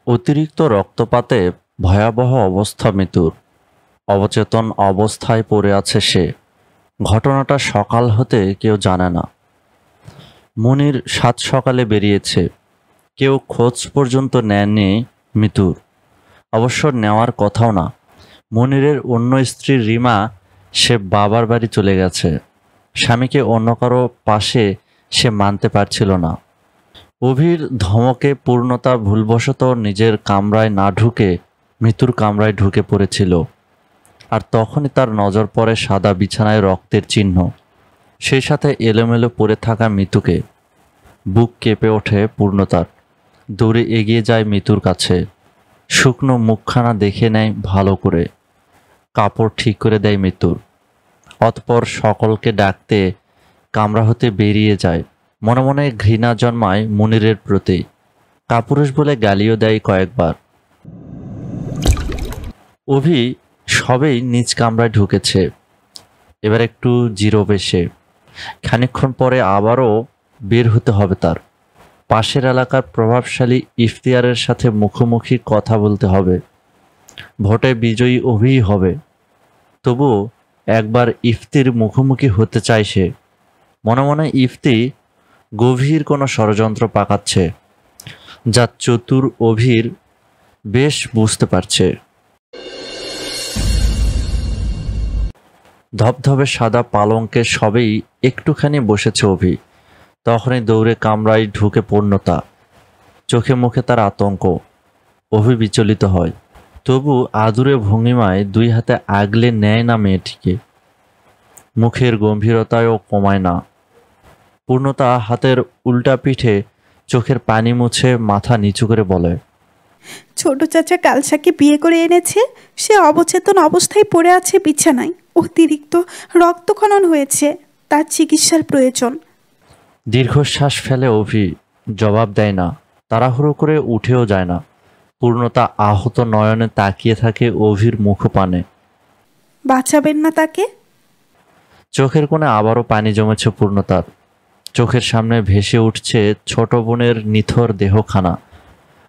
অতিরিক্ত রক্তপাতে ভয়াবহ অবস্থা মিতুর। অবচেতন অবস্থায় পড়ে আছে সে। ঘটনাটা সকাল হতে কেউ জানে না। মুনির সাত সকালে বেরিয়েছে, কেউ খোঁজ পর্যন্ত নেয়নি মিতুর। অবশ্য নেওয়ার কথাও না। মুনিরের অন্য স্ত্রী রিমা, সে বাবার বাড়ি চলে গেছে। স্বামীকে অন্য কারো পাশে সে মানতে পারছিল না। অভির ধমকে পূর্ণতা ভুলবশত নিজের কামরায় না ঢুকে মিতুর কামরায় ঢুকে পড়েছিল। আর তখনই তার নজর পড়ে সাদা বিছানায় রক্তের চিহ্ন, সেই সাথে এলোমেলো পড়ে থাকা মিতুকে। বুক কেঁপে ওঠে পূর্ণতার। দৌড়ে এগিয়ে যায় মিতুর কাছে। শুকনো মুখখানা দেখে নেয় ভালো করে। কাপড় ঠিক করে দেয় মিতুর। অতঃপর সকলকে ডাকতে কামরা হতে বেরিয়ে যায়। মনে মনে ঘৃণা জন্মায় মুনিরের প্রতি। কাপুরুষ বলে গালিও দেয় কয়েকবার। অভি সবেই নিজ কামরায় ঢুকেছে। এবার একটু জিরোবে সে। খানিকক্ষণ পরে আবারও বের হতে হবে তার। পাশের এলাকার প্রভাবশালী ইফতিয়ারের সাথে মুখোমুখি কথা বলতে হবে। ভোটে বিজয়ী অভিই হবে। তবুও একবার ইফতির মুখোমুখি হতে চায় সে। মনে মনে ইফতি গভীর কোনো ষড়যন্ত্র পাকাচ্ছে, যা চতুর অভির বেশ বুঝতে পারছে। ধবধবে সাদা পালঙ্কে সবেই একটুখানি বসেছে অভি। তখনই দৌড়ে কামরায় ঢুকে পূর্ণতা। চোখে মুখে তার আতঙ্ক। অভি বিচলিত হয়, তবু আদুরে ভঙ্গিমায় দুই হাতে আগলে নেয় না মেয়েটিকে। মুখের গম্ভীরতায়ও কমায় না। পূর্ণতা হাতের উল্টা পিঠে চোখের পানি মুছে মাথা নিচু করে বলে, ছোট চাচা কালসাকে বিয়ে করে এনেছে। সে অবচেতন অবস্থায় পড়ে আছে বিছানায়। অতিরিক্ত রক্তক্ষরণ হয়েছে, তার চিকিৎসার প্রয়োজন। দীর্ঘশ্বাস ফেলে অভি। জবাব দেয় না, তাড়াহুড়ো করে উঠেও যায় না। পূর্ণতা আহত নয়নে তাকিয়ে থাকে অভির মুখপানে। বাঁচাবেন না তাকে? চোখের কোণে আবারও পানি জমেছে পূর্ণতার। চোখের সামনে ভেসে উঠছে ছোট বোনের নিথর দেহখানা,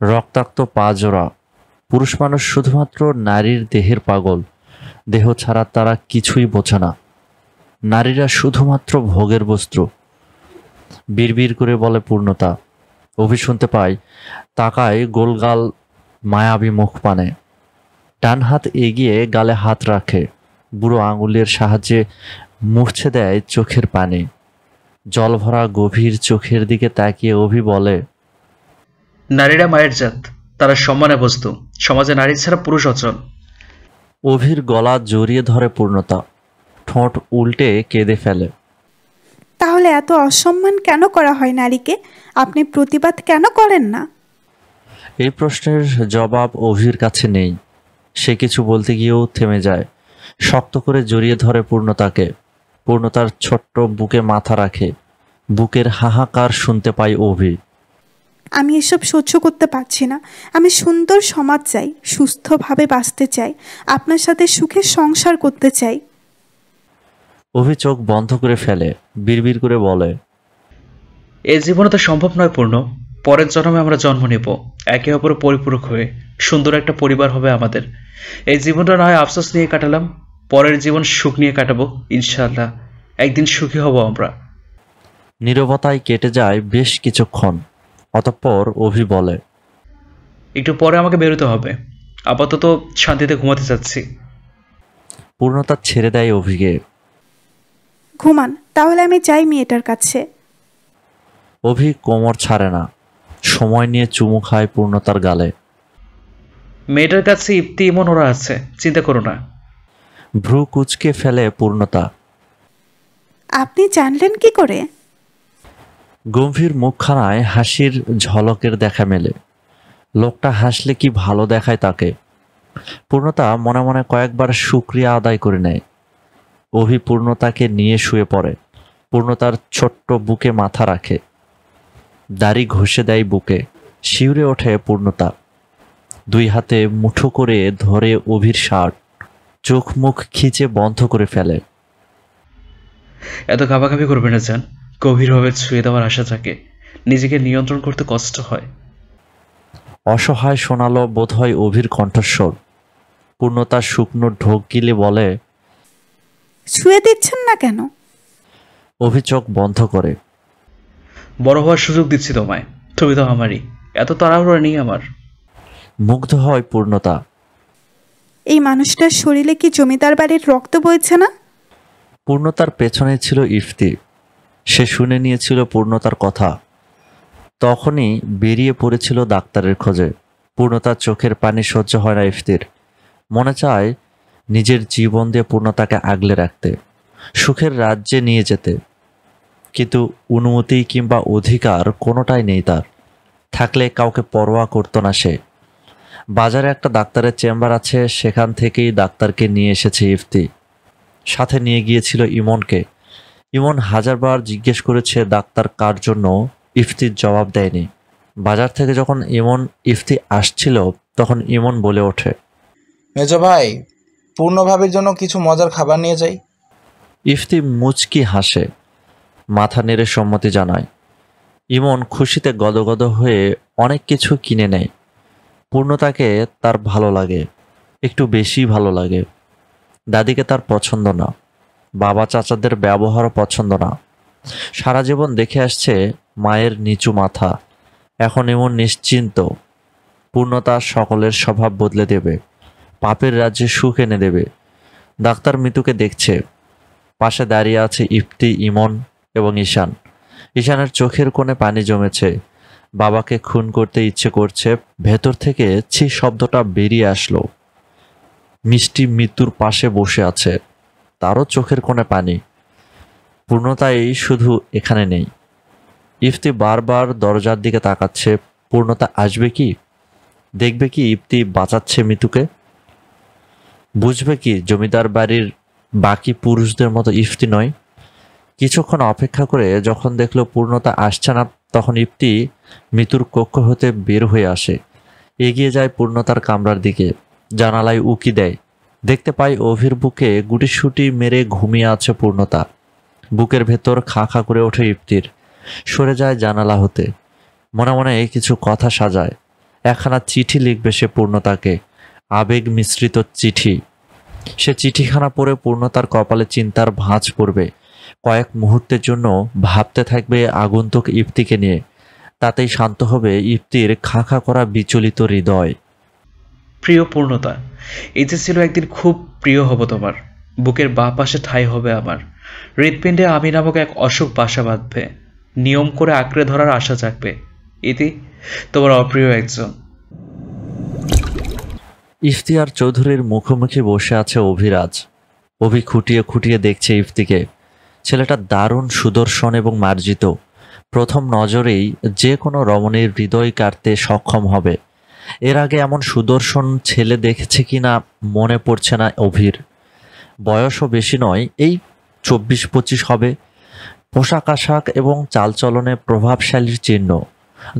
রক্তাক্ত পা জোড়া। পুরুষ মানুষ শুধুমাত্র নারীর দেহের পাগল। দেহ ছাড়া তারা কিছুই বোঝে না। নারীরা শুধুমাত্র ভোগের বস্তু। বিড়বিড় করে বলে পূর্ণতা। অভি শুনতে পায়, তাকায় গোলগাল মায়াবী মুখ পানে। ডান হাত এগিয়ে গালে হাত রাখে। বুড়ো আঙুলের সাহায্যে মুছে দেয় চোখের পানি। জলভরা গভীর চোখের দিকে তাকিয়ে অভি বলে, নারীরা মায়ের জাত, তারা সম্মানের বস্তু। সমাজে নারী ছাড়া পুরুষ অচল। অভির গলা জড়িয়ে ধরে পূর্ণতা। ঠোঁট উল্টে কেঁদে ফেলে। তাহলে এত অসম্মান কেন করা হয় নারীকে? আপনি প্রতিবাদ কেন করেন না? এই প্রশ্নের জবাব অভির কাছে নেই। সে কিছু বলতে গিয়েও থেমে যায়। শক্ত করে জড়িয়ে ধরে পূর্ণতাকে। পূর্ণতার ছোট্ট বুকে মাথা রাখে। বুকের হাহাকার শুনতে পায় অভি। আমি এসব সহ্য করতে পারছি না। আমি সুন্দর সমাজ চাই, সুস্থভাবে বাঁচতে চাই, আপনার সাথে সুখে সংসার করতে চাই। অভি চোখ বন্ধ করে ফেলে। বিড়বিড় করে বলে, এই জীবনে তো সম্ভব নয় পূর্ণ। পরের জন্মে আমরা জন্ম নেব, একে অপরের পরিপূরক হয়ে। সুন্দর একটা পরিবার হবে আমাদের। এই জীবনটা না হয় আফসোস নিয়ে কাটালাম, পরের জীবন সুখ নিয়ে কাটাবো ইনশাআল্লাহ। একদিন সুখী হব আমরা। নীরবতায় কেটে যায় বেশ কিছুক্ষণ। অতঃপর অভি বলে, একটু পরে আমাকে বেরোতে হবে। আপাতত শান্তিতে ঘুমাতে চাচ্ছি। পূর্ণতা ছেড়ে দেয় অভিকে। ঘুমান, তাহলে আমি যাই মেয়েটার কাছে। অভি কোমর ছাড়ে না। সময় নিয়ে চুমু খায় পূর্ণতার গালে। মেয়েটার কাছে ইপ্তি ইমন ওরা আছে, চিন্তা করো না। ভ্রু কুঁচকে ফেলে পূর্ণতা। আপনি জানলেন কি করে? গম্ভীর মুখখানায় হাসির ঝলকের দেখা মেলে। লোকটা হাসলে কি ভালো দেখায় তাকে। পূর্ণতা মনে মনে কয়েকবার শুকরিয়া আদায় করে নেয়। অভি পূর্ণতাকে নিয়ে শুয়ে পড়ে। পূর্ণতার ছোট্ট বুকে মাথা রাখে। দাড়ি ঘষে দেয় বুকে। শিউরে ওঠে পূর্ণতা। দুই হাতে মুঠো করে ধরে অভির শার্ট। চোখ মুখ খিচে বন্ধ করে ফেলে। এত ঘাবাঘাবি করবে না জান। গভীরভাবে ছুঁয়ে দেওয়ার আশা থাকে, নিজেকে নিয়ন্ত্রণ করতে কষ্ট হয়। অসহায় শোনালো বোধহয় অভির কণ্ঠস্বর। পূর্ণতা শুকনো ঢোক গিলে বলে, শুয়ে দিচ্ছেন না কেন? অভি চোখ বন্ধ করে। বড় হওয়ার সুযোগ দিচ্ছি তোমায়, তুমি তো আমারই, এত তাড়াহুড়ো নেই আমার। মুগ্ধ হয় পূর্ণতা। এই মানুষটার শরীরে কি জমিদার বাড়ির রক্ত বইছে না? পূর্ণতার পেছনে ছিল ইফতি। সে শুনে নিয়েছিল পূর্ণতার কথা। তখনই বেরিয়ে পড়েছিল ডাক্তারের খোঁজে। পূর্ণতার চোখের পানি সহ্য হয় না ইফতির। মনে চায় নিজের জীবন দিয়ে পূর্ণতাকে আগলে রাখতে, সুখের রাজ্যে নিয়ে যেতে, কিন্তু অনুমতি কিংবা অধিকার কোনোটাই নেই তার। থাকলে কাউকে পরোয়া করতো না সে। বাজারে একটা ডাক্তারের চেম্বার আছে, সেখান থেকেই ডাক্তারকে নিয়ে এসেছে ইফতি। সাথে নিয়ে গিয়েছিল ইমনকে। ইমন হাজারবার জিজ্ঞেস করেছে ডাক্তার কার জন্য, ইফতির জবাব দেয়নি। বাজার থেকে যখন ইফতি আসছিল তখন ইমন বলে ওঠে, মেজো ভাই, পূর্ণভাবের জন্য কিছু মজার খাবার নিয়ে যাই। ইফতি মুচকি হাসে, মাথা নেড়ে সম্মতি জানায়। ইমন খুশিতে গদগদ হয়ে অনেক কিছু কিনে নেয়। পূর্ণতাকে তার ভালো লাগে, একটু বেশি ভালো লাগে। দাদিকে তার পছন্দ না, বাবা চাচাদের ব্যবহারও পছন্দ না। সারা জীবন দেখে আসছে মায়ের নিচু মাথা। এখন এমন নিশ্চিন্ত। পূর্ণতা সকলের স্বভাব বদলে দেবে, পাপের রাজ্যে সুখ এনে দেবে। ডাক্তার মিতুকে দেখছে। পাশে দাঁড়িয়ে আছে ইফতি, ইমন এবং ঈশান। ঈশানের চোখের কোণে পানি জমেছে। বাবাকে খুন করতে ইচ্ছে করছে। ভেতর থেকে ছি শব্দটা বেরিয়ে আসলো। মিষ্টি মৃত্যুর পাশে বসে আছে, তারও চোখের কোণে পানি। পূর্ণতাই শুধু এখানে নেই। ইফতি বারবার দরজার দিকে তাকাচ্ছে। পূর্ণতা আসবে কি? দেখবে কি ইফতি বাঁচাচ্ছে মিতুকে? বুঝবে কি জমিদার বাড়ির বাকি পুরুষদের মতো ইফতি নয়? কিছুক্ষণ অপেক্ষা করে যখন দেখলো পূর্ণতা আসছে না, তখন ইফতি মিতুর কক্ষ হতে বের হয়ে আসে। এগিয়ে যায় পূর্ণতার কামরার দিকে। জানালায় উকি দেয়। দেখতে পায় অভির বুকে গুটিসুটি মেরে ঘুমিয়ে আছে পূর্ণতা। বুকের ভেতর খাঁ খাঁ করে ওঠে ইফতির। সরে যায় জানালা হতে। মনে মনে কিছু কথা সাজায়। একখানা চিঠি লিখবে সে পূর্ণতাকে, আবেগ মিশ্রিত চিঠি। সে চিঠিখানা পড়ে পূর্ণতার কপালে চিন্তার ভাঁজ পড়বে। কয়েক মুহূর্তের জন্য ভাবতে থাকবে আগন্তুক ইফতিকে নিয়ে। তাতেই শান্ত হবে ইফতির খাঁ খাঁ করা বিচলিত হৃদয়। প্রিয় পূর্ণতা, এই যে ছিল একদিন খুব প্রিয় হব তোমার। বুকের বাঁ পাশে ঠাঁই হবে আমার। হৃৎপিণ্ডে আমি নামক এক অসুখ বাসা বাঁধবে। নিয়ম করে আঁকড়ে ধরার আশা জাগবে। ইতি, তোমার অপ্রিয় একজন। ইফতিয়ার চৌধুরীর মুখোমুখি বসে আছে অভিরাজ। অভি খুঁটিয়ে খুঁটিয়ে দেখছে ইফতিকে। ছেলেটা দারুণ সুদর্শন এবং মার্জিত। প্রথম নজরেই যে কোনো রমণীর হৃদয় কাটতে সক্ষম হবে। এর আগে এমন সুদর্শন ছেলে দেখেছে কিনা মনে পড়ছে না অভির। বয়সও বেশি নয়, এই 24-25 হবে। পোশাক আশাক এবং চালচলনে প্রভাবশালীর চিহ্ন।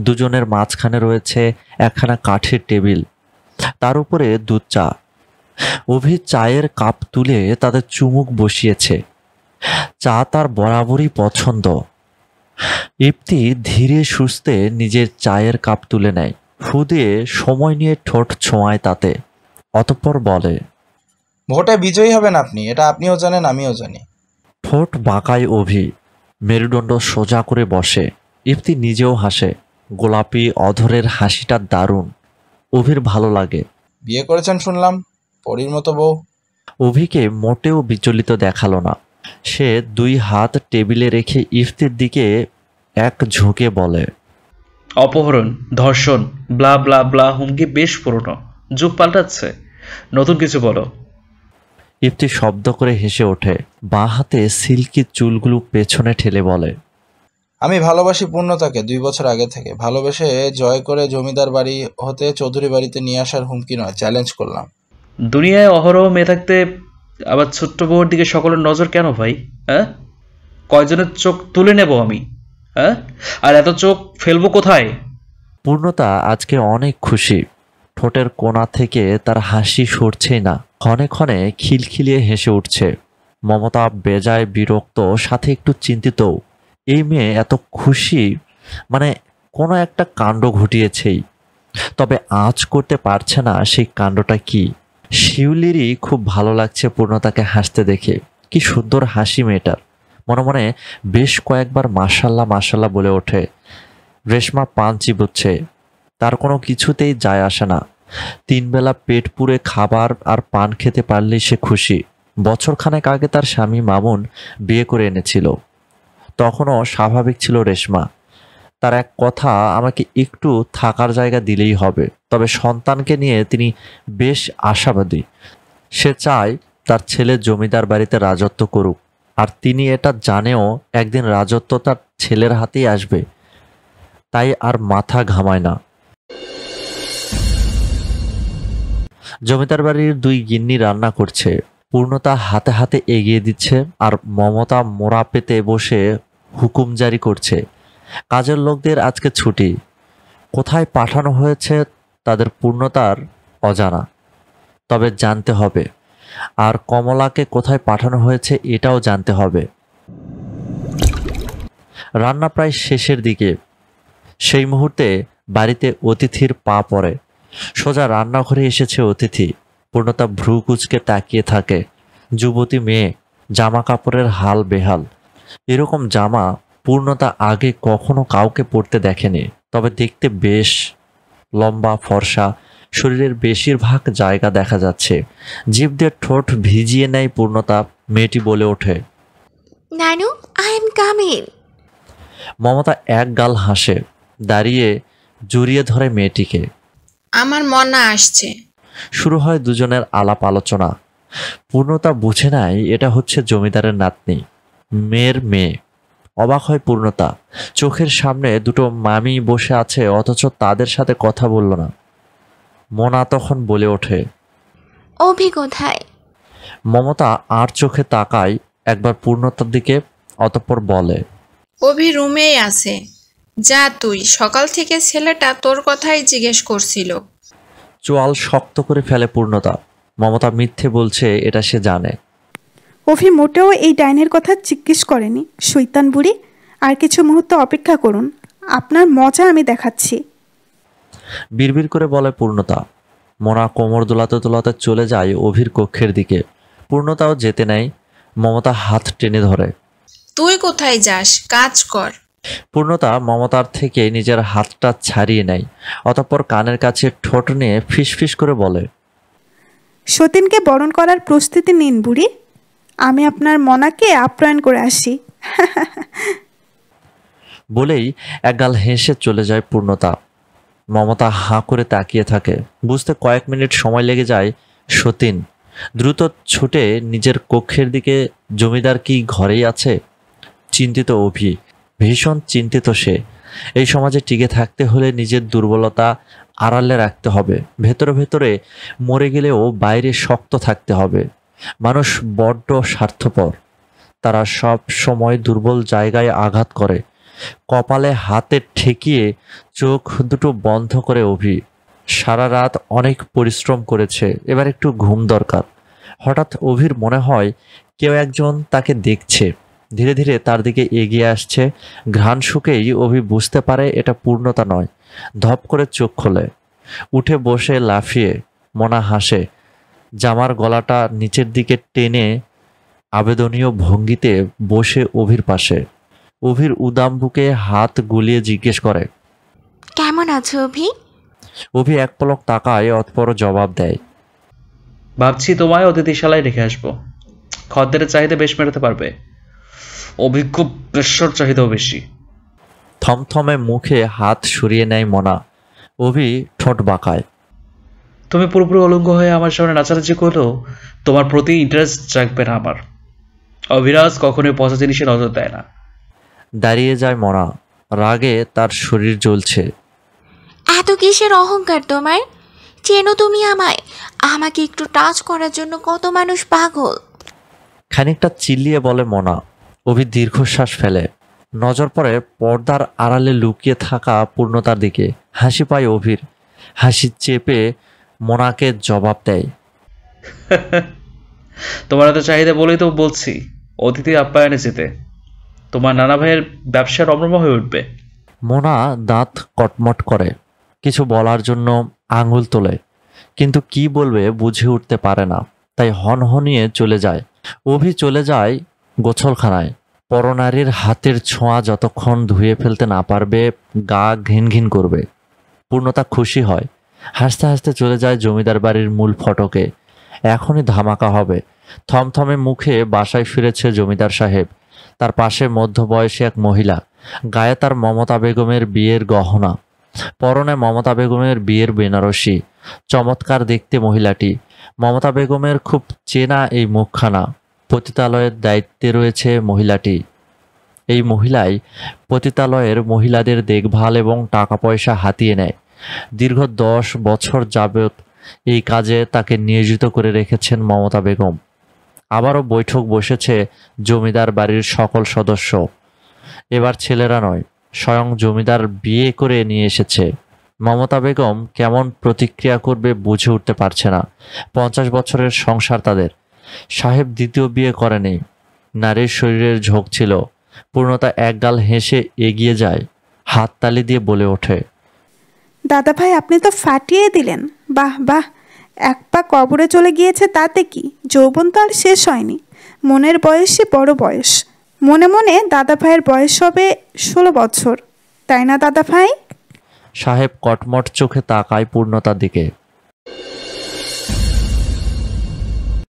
দুজনের মাঝখানে রয়েছে একখানা কাঠের টেবিল, তার উপরে দুধ চা। অভি চায়ের কাপ তুলে তাদের চুমুক বসিয়েছে। চা তার বরাবরই পছন্দ। ইফতি ধীরে সুস্থে নিজের চায়ের কাপ তুলে নেয়। ফু দিয়ে সময় নিয়ে ঠোঁট ছোঁয়ায় তাতে। অতঃপর বলে, ভোটে বিজয়ী হবেন আপনি, এটা আপনিও জানেন, আমিও জানি। ঠোঁট বাঁকায় অভি, মেরুদণ্ড সোজা করে বসে। ইফতি নিজেও হাসে। গোলাপি অধরের হাসিটা দারুণ। অভির ভালো লাগে। বিয়ে করেছেন শুনলাম, পরীর মতো বউ। অভিকে মোটেও বিচলিত দেখালো না। সে 2 হাত টেবিলে রেখে ইফতির দিকে এক ঝুঁকে বলে, অপহরণ, ধর্ষণ, ব্লা ব্লা ব্লা হুমকি বেশ পুরনো। যুগ পাল্টাচ্ছে, নতুন কিছু বলো। ইফতি শব্দ করে হেসে ওঠে। বাঁ হাতে সিল্কি চুলগুলো পেছনে ঠেলে বলে, আমি ভালোবাসি পূর্ণতাকে 2 বছর আগে থেকে। ভালোবেসে জয় করে জমিদার বাড়ি হতে চৌধুরী বাড়িতে নিয়ে আসার হুমকি নয়, চ্যালেঞ্জ করলাম। দুনিয়ায় অহরহ মেয়ে থাকতে আবার ছোট্ট বউর দিকে সকলের নজর কেন ভাই? হ্যাঁ, কয়জনের চোখ তুলে নেব আমি? হ্যাঁ, আর এত চোখ ফেলবো কোথায়? পূর্ণতা আজকে অনেক খুশি। ঠোঁটের কোণা থেকে তার হাসি সরছেই না। ক্ষণে ক্ষণে খিলখিলিয়ে হেসে উঠছে। মমতা বেজায় বিরক্ত, সাথে একটু চিন্তিতও। এই মেয়ে এত খুশি, মানে কোনো একটা কাণ্ড ঘটিয়েছেই। তবে আজ করতে পারছে না সেই কাণ্ডটা কি। শিউলিরই খুব ভালো লাগছে পূর্ণতাকে হাসতে দেখে। কি সুন্দর হাসি মেয়েটার। মনে মনে বেশ কয়েকবার মাশাল্লাহ মাশাল্লাহ বলে ওঠে। রেশমা পান চিবোচ্ছে, তার কোনো কিছুতেই যায় আসে না। 3 বেলা পেট পুরে খাবার আর পান খেতে পারলেই সে খুশি। বছরখানেক আগে তার স্বামী মামুন বিয়ে করে এনেছিল, তখনও স্বাভাবিক ছিল রেশমা। তার এক কথা, আমাকে একটু থাকার জায়গা দিলেই হবে। তবে সন্তানকে নিয়ে তিনি বেশ আশাবাদী। সে চায় তার ছেলে জমিদার বাড়িতে রাজত্ব করুক, আর তিনি এটা জানেও একদিন রাজত্ব তার ছেলের হাতেই আসবে। তাই আর মাথা ঘামায় না। জমিদার বাড়ির 2 গিন্নি রান্না করছে। পূর্ণতা হাতে হাতে এগিয়ে দিচ্ছে, আর মমতা মোড়া পেতে বসে হুকুম জারি করছে। কাজের লোকদের আজকে ছুটি। কোথায় পাঠানো হয়েছে তাদের পূর্ণতার অজানা, তবে জানতে হবে। আর কমলাকে কোথায় পাঠানো হয়েছে এটাও জানতে হবে। রান্না প্রায় শেষের দিকে। সেই মুহূর্তে বাড়িতে অতিথির পা পড়ে। সোজা রান্নাঘরে এসেছে অতিথি। পূর্ণতা ভ্রু কুঁচকে তাকিয়ে থাকে। যুবতী মেয়ে, জামা কাপড়ের হাল বেহাল। এরকম জামা পূর্ণতা আগে কখনো কাউকে পরতে দেখেনি। তবে দেখতে বেশ লম্বা, ফর্সা, শরীরের বেশিরভাগ জায়গা দেখা যাচ্ছে। জিভ দিয়ে ঠোঁট ভিজিয়ে নেয় পূর্ণতা। মেয়েটি বলে ওঠে, নানু, আই এম কামিং। মমতা এক গাল হাসে, দাঁড়িয়ে জড়িয়ে ধরে মেয়েটিকে। আমার মনা আসছে। শুরু হয় দুজনের আলাপ আলোচনা। পূর্ণতা বুঝে নাই এটা হচ্ছে জমিদারের নাতনি, মেয়ের মেয়ে। অবাক হয় পূর্ণতা। চোখের সামনে 2 মামি বসে আছে, অথচ তাদের সাথে কথা বলল না। মনা তখন বলে ওঠে, অভি কোথায়? মমতা আর চোখে তাকায় একবার পূর্ণতার দিকে, অতঃপর বলে, অভি রুমেই আছে। যা তুই, সকাল থেকে ছেলেটা তোর কথাই জিজ্ঞেস করছিল। চোয়াল শক্ত করে ফেলে পূর্ণতা। মমতা মিথ্যে বলছে এটা সে জানে। অভি মোটেও এই ডাইনের কথা জিজ্ঞেস করেনি। শৈতান বুড়ি, আর কিছু মুহূর্ত অপেক্ষা করুন, আপনার মজা আমি দেখাচ্ছি। বিড়বিড় করে বলে পূর্ণতা। মনা কোমর দোলাতে দোলাতে চলে যায় অভির কক্ষের দিকে। পূর্ণতাও যেতে নেয়। মমতা হাত টেনে ধরে। তুই কোথায় যাস? কাজ কর। পূর্ণতা মমতার থেকে নিজের হাতটা ছাড়িয়ে নেয়, অতঃপর কানের কাছে ঠোঁট নিয়ে ফিসফিস করে বলে, সতীনকে বরণ করার প্রস্তুতি নিন বুড়ি, আমি আপনার মনাকে আপ্যায়ন করে আসি। বলেই একগাল হেসে চলে যায় পূর্ণতা। মমতা হাঁ করে তাকিয়ে থাকে। বুঝতে কয়েক মিনিট সময় লেগে যায় সতীন। দ্রুত ছুটে নিজের কক্ষের দিকে। জমিদার কি ঘরেই আছে? চিন্তিত অভি, ভীষণ চিন্তিত সে। এই সমাজে টিকে থাকতে হলে নিজের দুর্বলতা আড়ালে রাখতে হবে। ভেতরে ভেতরে মরে গেলেও বাইরে শক্ত থাকতে হবে। মানুষ বড্ড স্বার্থপর। তারা সব সময় দুর্বল জায়গায় আঘাত করে। কপালে হাতে ঠেকিয়ে চোখ 2 বন্ধ করে অভি। সারা রাত অনেক পরিশ্রম করেছে, এবার একটু ঘুম দরকার। হঠাৎ অভির মনে হয় কেউ একজন তাকে দেখছে। ধীরে ধীরে তার দিকে এগিয়ে আসছে। ঘ্রাণ শুকেই অভি বুঝতে পারে এটা পূর্ণতা নয়। ধপ করে চোখ খোলে, উঠে বসে লাফিয়ে। মনা হাসে, জামার গলাটা নিচের দিকে টেনে আবেদনীয় ভঙ্গিতে বসে অভির পাশে। অভির উদাম বুকে হাত গুলিয়ে জিজ্ঞেস করে, কেমন আছো অভি? অভি এক পলক তাকায়, অতপর জবাব দেয়, ভাবছি তোমায় অতিথিশালায় রেখে আসবো। খদ্দেরের চাহিদা বেশ মেটাতে পারবে। অভিজ্ঞ পেশার চাহিদাও বেশি। থমথমে মুখে হাত সরিয়ে নেয় মনা। অভি ঠোঁট বাঁকায়। তুমি পুরোপুরি অলঙ্গ হয়ে আমার সামনে নাচানাচি করলেও তোমার প্রতি ইন্টারেস্ট জাগবে না আমার। অভিরাজ কখনোই পচা জিনিসে নজর দেয় না। দাঁড়িয়ে যায় মনা। রাগে তার শরীর জ্বলছে। এত কিসের অহংকার তোমার? চেনো তুমি আমায়? আমাকে একটু টাচ করার জন্য কত মানুষ পাগল। খানিকটা চিল্লিয়ে বলে মনা। অভি দীর্ঘশ্বাস ফেলে। নজর পড়ে পর্দার আড়ালে লুকিয়ে থাকা পূর্ণতার দিকে। হাসি পায় অভির। হাসি চেপে মনাকে জবাব দেয়, তোমার এত চাহিদা বলেই তো বলছি অতিথি আপ্যায়নে যেতে। তোমার নানা ভাইয়ের ব্যবসা রমরমা হয়ে উঠবে। মোনা দাঁত কটমট করে, কিছু বলার জন্য আঙুল তোলে, কিন্তু কি বলবে বুঝে উঠতে পারে না, তাই হনহনিয়ে চলে যায়। অভি চলে যায় গোছলখানায়। পরনারীর হাতের ছোঁয়া যতক্ষণ ধুয়ে ফেলতে না পারবে গা ঘিন ঘিন করবে। পূর্ণতা খুশি হয়, হাসতে হাসতে চলে যায় জমিদার বাড়ির মূল ফটকে। এখনই ধামাকা হবে। থমথমে মুখে বাসায় ফিরেছে জমিদার সাহেব। তার পাশে মধ্যবয়সী এক মহিলা, গায়ে তার মমতা বেগমের বিয়ের গহনা, পরনে মমতা বেগমের বিয়ের বেনারসি। চমৎকার দেখতে মহিলাটি। মমতা বেগমের খুব চেনা এই মুখখানা। পতিতালয়ের দায়িত্বে রয়েছে মহিলাটি। এই মহিলাই পতিতালয়ের মহিলাদের দেখভাল এবং টাকা পয়সা হাতিয়ে নেয়। দীর্ঘ 10 বছর যাবৎ এই কাজে তাকে নিয়োজিত করে রেখেছেন মমতা বেগম। আবারও বৈঠক বসেছে জমিদার বাড়ির সকল সদস্য। এবার ছেলেরা নয়, স্বয়ং জমিদার বিয়ে করে নিয়ে এসেছে। মমতা বেগম কেমন প্রতিক্রিয়া করবে বুঝে উঠতে পারছে না। 50 বছরের সংসার তাদের। সাহেব দ্বিতীয় বিয়ে করেনি। নারীর শরীরের ঝোঁক ছিল। পূর্ণতা একগাল হেসে এগিয়ে যায়, হাততালি দিয়ে বলে ওঠে, দাদা ভাই আপনি তো ফাটিয়ে দিলেন। বাহ বাহ, এক পা কবরে চলে গিয়েছে তাতে কি, যৌবন তো আর শেষ হয়নি। মনের বয়সই বড় বয়স। মনে মনে দাদা ভাইয়ের বয়স হবে 16 বছর, তাই না দাদা ভাই? সাহেব কটমট চোখে তাকায় পূর্ণতার দিকে।